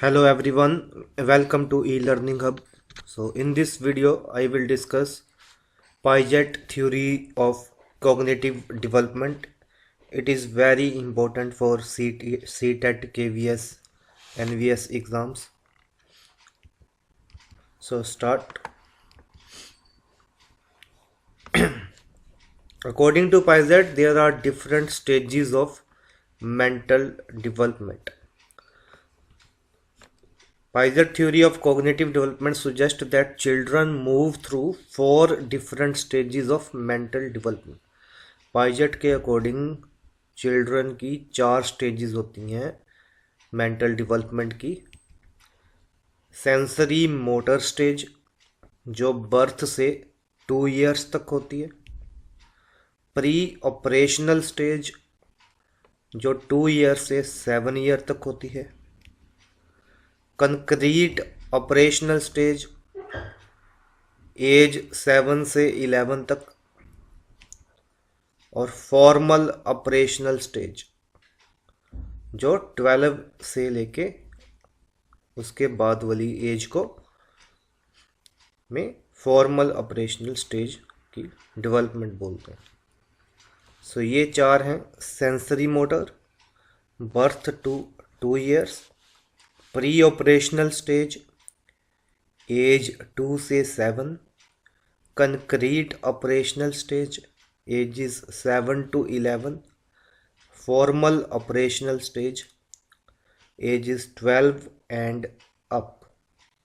Hello everyone, welcome to eLearning Hub. So in this video I will discuss Piaget theory of cognitive development. It is very important for CTET, KVS, NVS exams. So start. According to Piaget, there are different stages of mental development. Piaget theory of cognitive development suggests that children move through four different stages of mental development. पाइजेट के according children की चार stages होती हैं mental development की। Sensory motor stage जो birth से 2 years तक होती है। प्री ऑपरेशनल स्टेज जो 2 ईयर से 7 ईयर तक होती है। कंक्रीट ऑपरेशनल स्टेज एज 7 से 11 तक। और फॉर्मल ऑपरेशनल स्टेज जो 12 से लेके उसके बाद वाली एज को में फॉर्मल ऑपरेशनल स्टेज की डेवलपमेंट बोलते हैं। सो ये चार हैं: sensory motor, birth to 2 years, pre operational stage age 2 से 7, concrete operational stage ages 7 to 11, formal operational stage ages 12 and up.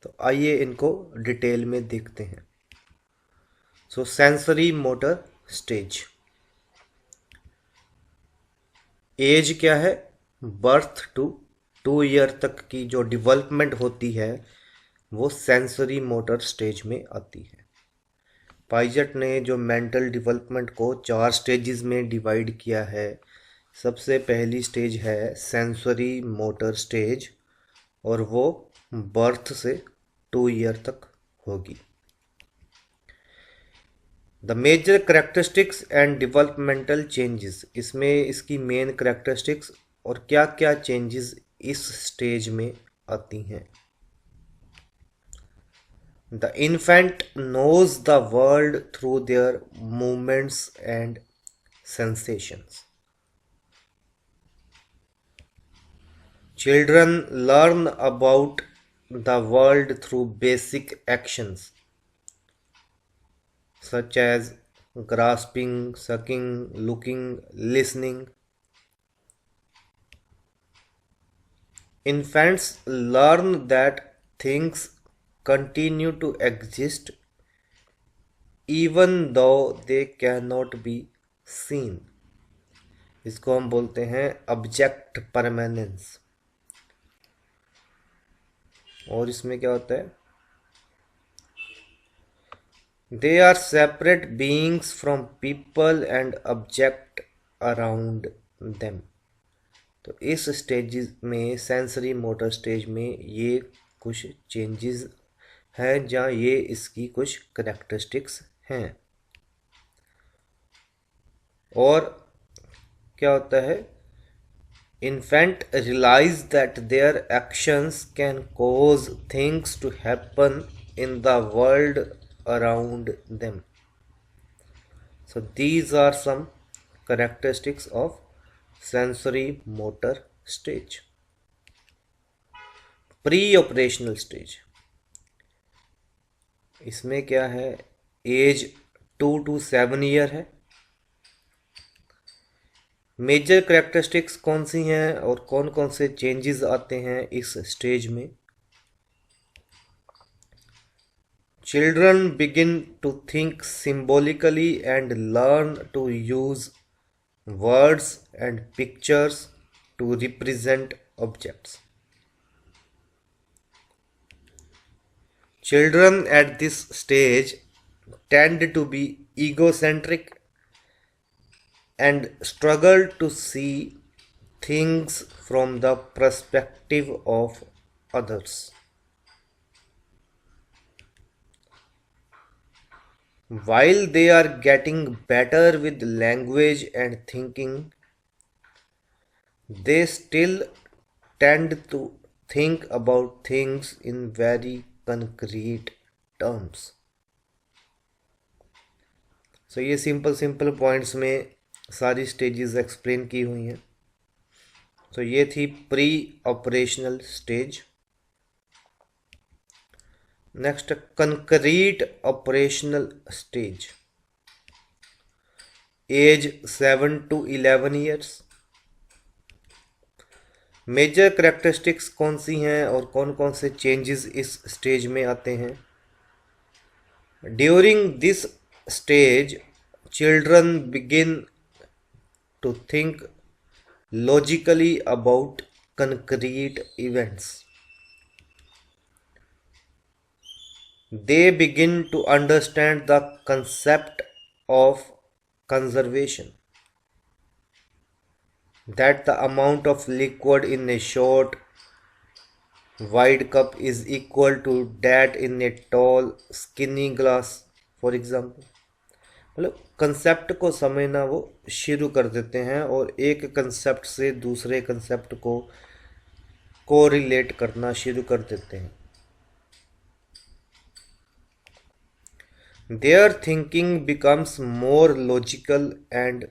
तो आइए इनको डिटेल में देखते हैं। So sensory motor stage age क्या है? बर्थ टू 2 ईयर तक की जो डेवलपमेंट होती है वो सेंसरी मोटर स्टेज में आती है। पाइजेट ने जो मेंटल डेवलपमेंट को 4 स्टेजेस में डिवाइड किया है, सबसे पहली स्टेज है सेंसरी मोटर स्टेज और वो बर्थ से 2 ईयर तक होगी। The major characteristics and developmental changes, इसमें इसकी मेन करेक्टरिस्टिक्स और क्या क्या चेंजेस इस स्टेज में आती हैं। The infant knows the world through their movements and sensations. Children learn about the world through basic actions such as grasping, sucking, looking, listening. Infants learn that things continue to exist even though they cannot be seen. इसको हम बोलते हैं object permanence. और इसमें क्या होता है? They are separate beings from people and object around them. तो इस स्टेज में, सेंसरी मोटर स्टेज में, ये कुछ चेंजेस हैं जहाँ ये इसकी कुछ करेक्टरिस्टिक्स हैं। और क्या होता है? Infant realize that their actions can cause things to happen in the world around them. So these are some characteristics of sensory motor stage. Pre-operational stage, इसमें क्या है? एज 2 to 7 ईयर है। मेजर करेक्टरिस्टिक्स कौन सी हैं और कौन कौन से चेंजेस आते हैं इस स्टेज में? Children begin to think symbolically and learn to use words and pictures to represent objects. Children at this stage tend to be egocentric and struggle to see things from the perspective of others. While they are getting better with language and thinking, they still tend to think about things in very concrete terms. So ये simple points में सारी stages explain की हुई हैं. तो ये थी pre operational stage. Next, concrete operational stage. Age 7 to 11 years. Major characteristics कौन सी हैं और कौन कौन से चेंजेस इस स्टेज में आते हैं? During this stage children begin to think logically about concrete events. They begin to understand the concept of conservation, that the amount of liquid in a short wide cup is equal to that in a tall skinny glass, for example. मतलब concept को समझना वो शुरू कर देते हैं और एक कंसेप्ट से दूसरे कंसेप्ट को कोरिलेट करना शुरू कर देते हैं. Their thinking becomes more logical and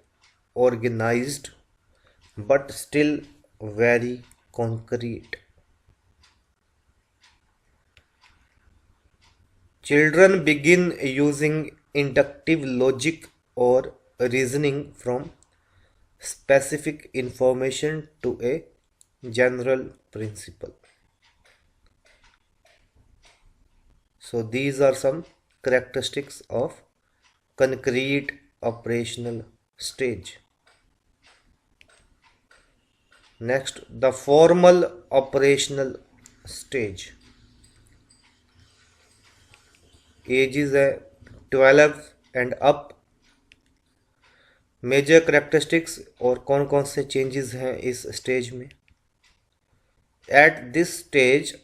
organised but still very concrete. Children begin using inductive logic or reasoning from specific information to a general principle. So these are some characteristics of concrete operational stage. Next, the formal operational stage. Ages है 12 and up. Major characteristics और कौन कौन से changes हैं इस stage में? At this stage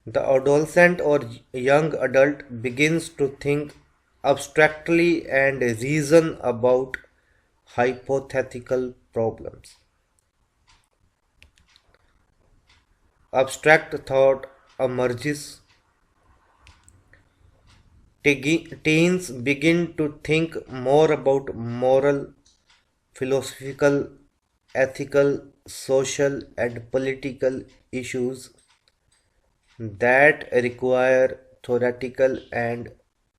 the adolescent और young adult begins to think abstractly and reason about hypothetical problems. Abstract thought emerges. Teens begin to think more about moral, philosophical, ethical, social, and political issues that require theoretical and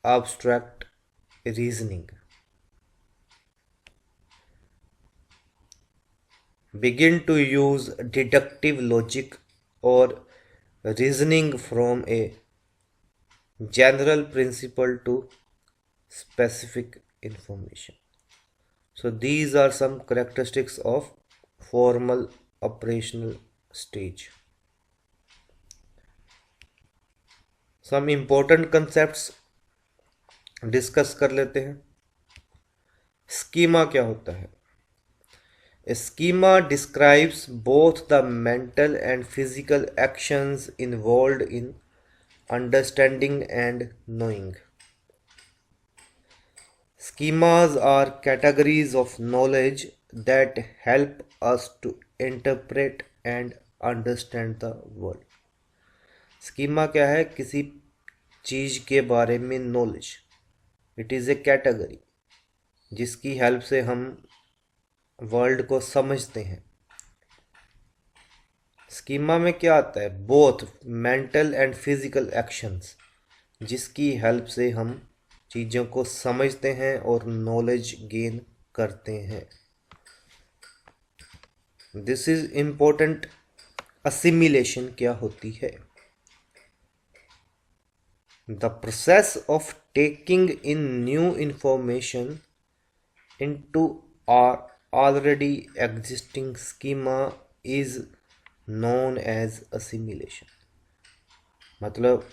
abstract reasoning. Begin to use deductive logic or reasoning from a general principle to specific information. So these are some characteristics of formal operational stage. Some important concepts discuss कर लेते हैं. Schema क्या होता है? Schema describes both the mental and physical actions involved in understanding and knowing. Schemas are categories of knowledge that help us to interpret and understand the world. Schema क्या है? किसी चीज के बारे में knowledge. It is A category जिसकी help से हम वर्ल्ड को समझते हैं. स्कीमा में क्या आता है? Both mental and physical actions जिसकी हेल्प से हम चीज़ों को समझते हैं और नॉलेज गेन करते हैं. This is important. असिमिलेशन क्या होती है? The process of taking in new information into our already existing schema is known as assimilation. मतलब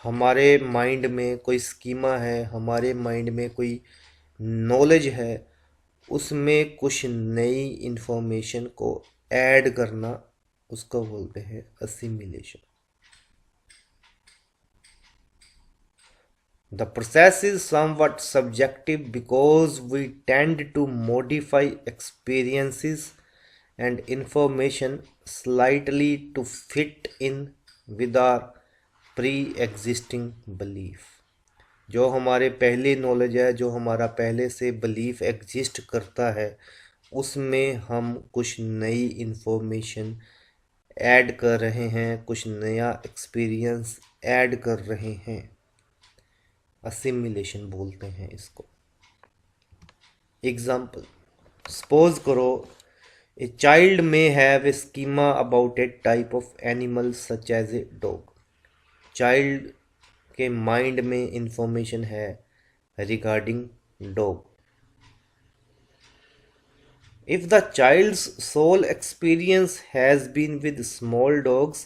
हमारे माइंड में कोई स्कीमा है, हमारे माइंड में कोई नॉलेज है, उसमें कुछ नई इंफॉर्मेशन को ऐड करना, उसको बोलते हैं assimilation. The process is somewhat subjective because we tend to modify experiences and information slightly to fit in with our pre-existing belief। जो हमारे पहले नॉलेज है, जो हमारा पहले से बिलीफ एग्जिस्ट करता है, उसमें हम कुछ नई इन्फॉर्मेशन ऐड कर रहे हैं, कुछ नया एक्सपीरियंस ऐड कर रहे हैं। असिमिलेशन बोलते हैं इसको। एग्जाम्पल, सपोज करो a child may have a schema about a type of animal such as a dog. Child के माइंड में इंफॉर्मेशन है regarding dog. If the child's sole experience has been with small dogs,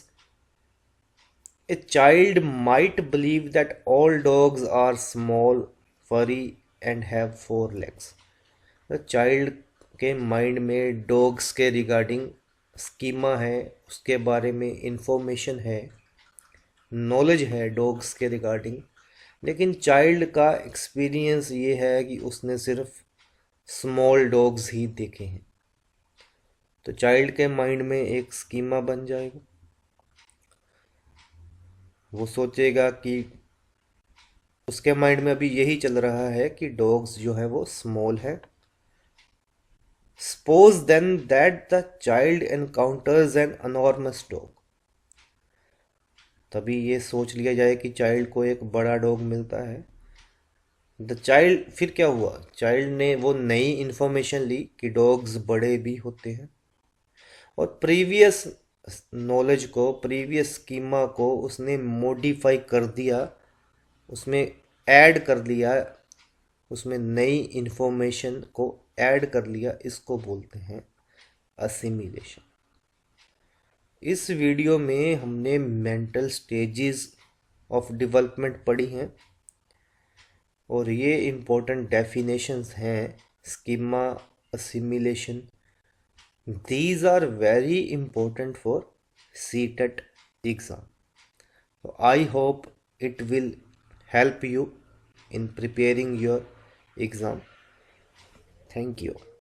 a child might believe that all dogs are small, furry and have 4 legs. The child के mind में dogs के regarding schema है, उसके बारे में information है, knowledge है dogs के रिगार्डिंग, लेकिन चाइल्ड का एक्सपीरियंस ये है कि उसने सिर्फ स्मॉल डॉग्स ही देखे हैं। तो चाइल्ड के माइंड में एक स्कीमा बन जाएगा। वो सोचेगा कि उसके माइंड में अभी यही चल रहा है कि डॉग्स जो है वो स्मॉल है। Suppose then that the child encounters an enormous dog. तभी ये सोच लिया जाए कि चाइल्ड को एक बड़ा डॉग मिलता है। द चाइल्ड, फिर क्या हुआ, चाइल्ड ने वो नई इंफॉर्मेशन ली कि डॉग्स बड़े भी होते हैं, और प्रीवियस नॉलेज को, प्रीवियस स्कीमा को उसने मॉडिफाई कर दिया, उसमें ऐड कर लिया, उसमें नई इंफॉर्मेशन को ऐड कर लिया। इसको बोलते हैं असिमिलेशन। इस वीडियो में हमने मेंटल स्टेजेस ऑफ डेवलपमेंट पढ़ी हैं, और ये इम्पोर्टेंट डेफिनेशंस हैं schema, assimilation. These are very important for CTET exam. So I hope it will help you in preparing your exam. Thank you.